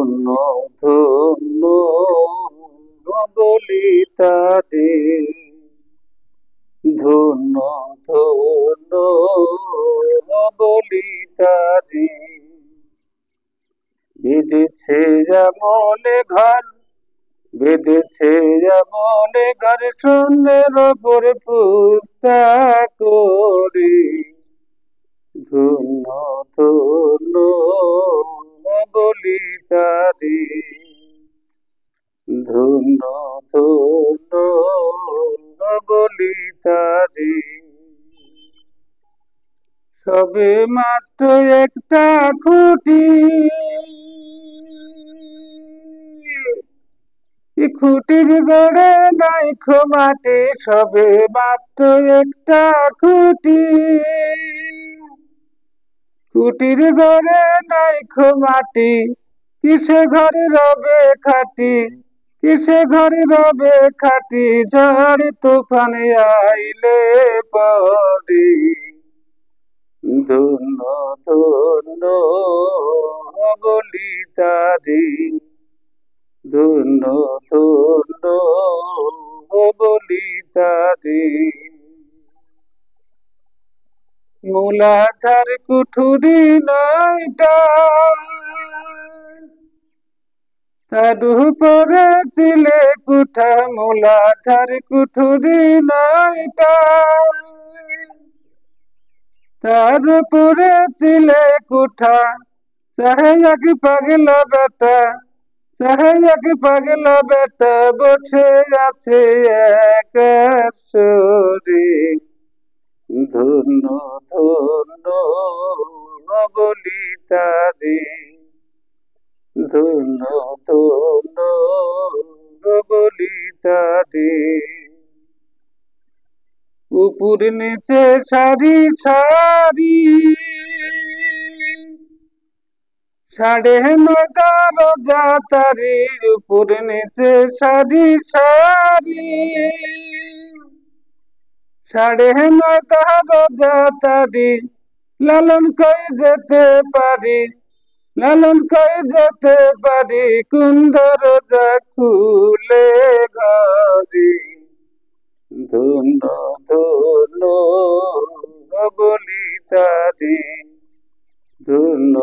ধন্য ধন্য বলি তাদের, ধন্য ধন্য বলি তাদের। বেঁধেছে আমলে ঘর, বেঁধেছে আমলে ঘর, শূন্যের ওপর পুস্তা করে। ধন্য ধন্য বলি তাদের, ধন্য ধন্য বলি তাদের। সবে মাত্র একটা খুঁটি, খুঁটির গড়ে নাইখো মাটি, সবে মাত্র একটা খুঁটি, খুঁটির গড়ে নাইখো মাটি। কিসে ঘরে রবে খাটি, কিসে ঘরে রবে খাটি, ঝড় তুফান আইলে পড়ে। ধন্য ধন্য বলি তাদের, ধন্য ধন্য বলি তাদের। মূলাধার কুঠুরি নয়টা, তার উপরে চিলে কুঠা। মূলাধার কুঠুরি নয়টা, তার উপরে চিলে কুঠা। চাহে এক পাগলা বেটা, চাহে এক পাগলা বেটা, বসে আছে এক সরে। ধন্য ধন্য বলি তাদের, ধন্য ধন্য বলি তাদের। উপর নিচে সারি সারি, সাড়ে নয়টা রোজা তারি। উপর নিচে সারি সারি, সাড়ে নয়টা রোজা তারি। লালন কই যেতে পারি, লালন কই যেতে পারি, কোন দরজা খুলে ঘরে। ধন্য ধন্য বলি তাদের, ধন্য